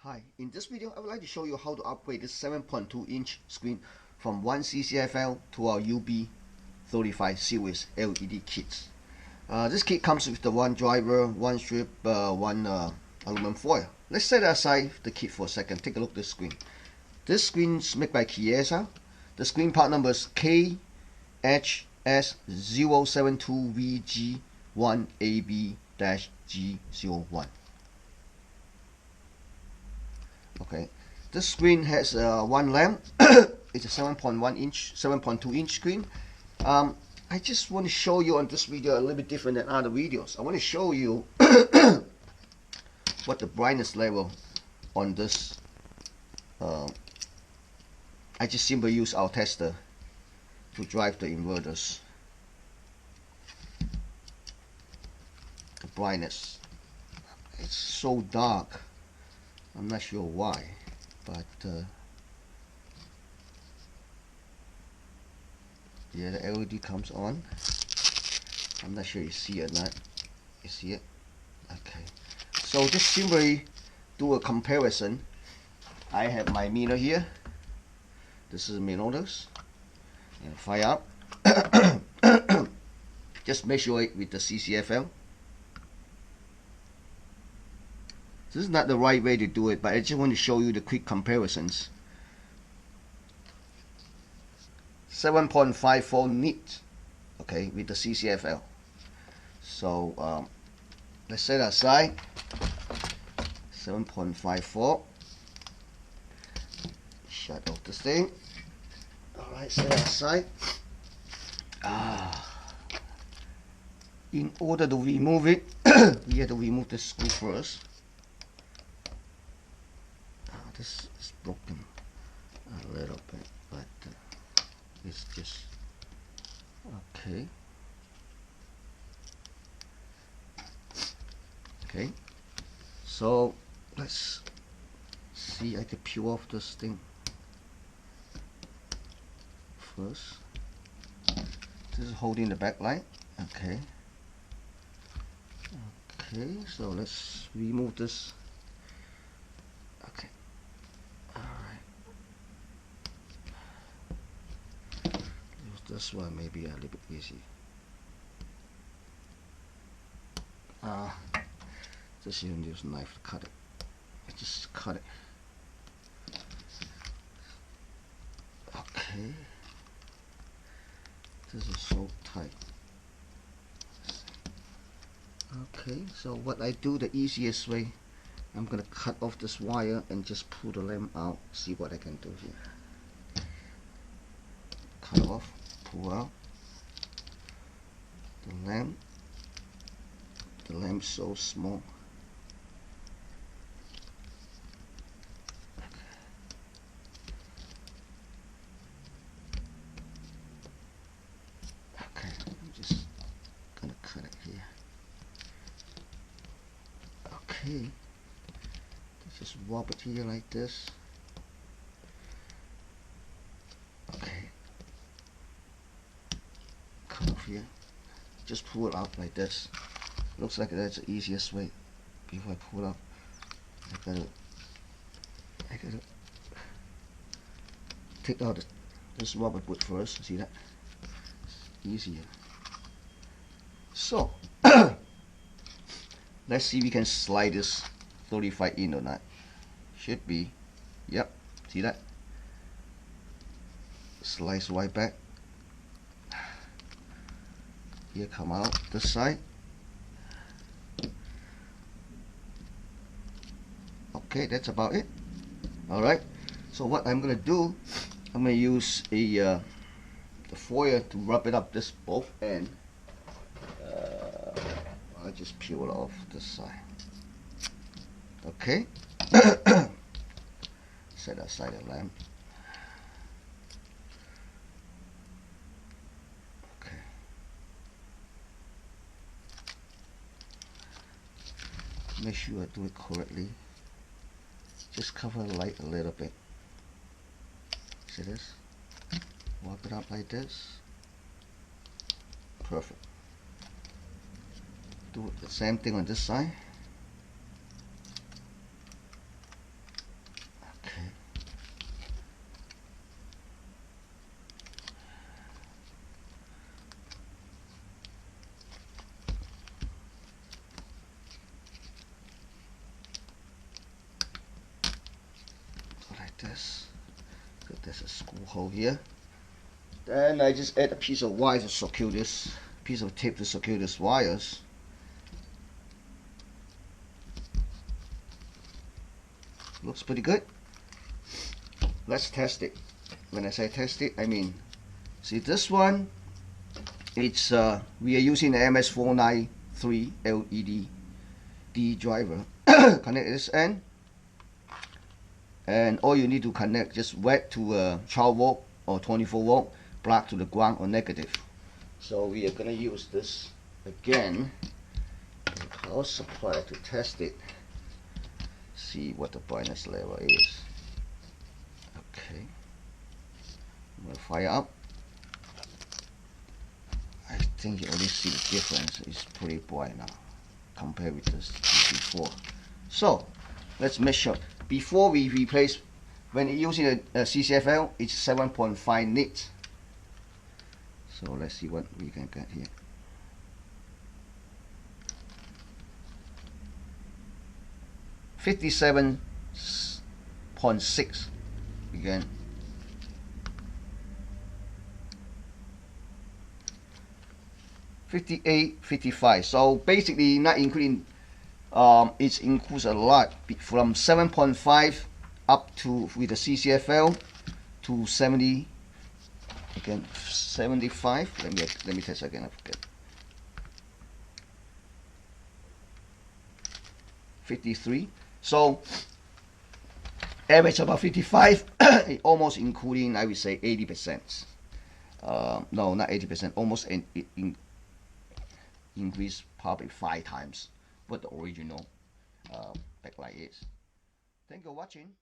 Hi, in this video I would like to show you how to upgrade this 7.2 inch screen from one CCFL to our UB35 series LED kits. This kit comes with the one driver, one strip, one aluminum foil. Let's set aside the kit for a second. Take a look at this screen. This screen is made by KHS. The screen part number is KHS072VG1AB-G01. Okay, this screen has one lamp. It's a 7.2 inch screen. I just want to show you on this video a little bit different than other videos. I want to show you what the brightness level on this. I just simply use our tester to drive the inverters. The brightness, it's so dark. I'm not sure why, but yeah, the LED comes on. I'm not sure you see it or not. You see it? Okay. So just simply do a comparison. I have my meter here. This is minnows. And fire up. Just measure it with the CCFL. This is not the right way to do it, but I just want to show you the quick comparisons. 7.54 nit, okay, with the CCFL. So let's set aside 7.54. Shut off this thing. Alright, set aside. In order to remove it, we have to remove the screw first. This is broken a little bit, but it's just okay. Okay, so let's see. I can peel off this thing first. This is holding the backlight. Okay. Okay, so let's remove this. Okay. This one may be a little bit easy. Just even use a knife to cut it. I just cut it. Okay. This is so tight. Okay, so what I do the easiest way, I'm gonna cut off this wire and just pull the lamp out. See what I can do here. Cut off. Pull out the lamp. The lamp's so small. Okay, I'm just gonna cut it here. Okay, just rub it here like this. Here, just pull it out like this. Looks like that's the easiest way. Before I pull it out, I gotta take out this rubber boot first. See that? It's easier. So let's see if we can slide this 35 in or not. Should be. Yep. See that? Slice right back. Here, come out this side. Okay, that's about it. All right. So what I'm gonna do, I'm gonna use the foil to rub it up this both end. I'll just peel it off this side. Okay. Set aside the lamp. Make sure I do it correctly. Just cover the light a little bit. See this? Walk it up like this. Perfect. Do the same thing on this side. there's a screw hole here. Then I just add a piece of wire to secure this, piece of tape to secure these wires. Looks pretty good. Let's test it. When I say test it, I mean, see this one, it's we are using the MS493 LED D driver. Connect this end, and all you need to connect, just wet to a 12 volt or 24 volt, plug to the ground or negative. So we are gonna use this again, the power supply, to test it, see what the brightness level is. Okay, I'm gonna fire up. I think you already see the difference. It's pretty bright now compared with this before. So let's measure. Before we replace, when using a CCFL, it's 7.5 nits. So let's see what we can get here. $57.6 again. 58, 55. So basically, not including, it includes a lot, from 7.5 up to, with the CCFL, to 70. Again, 75. Let me test again. I forget. 53. So average about 55. Almost including, I would say, 80%. No, not 80%. Almost increase probably 5 times what the original backlight is. Thank you for watching.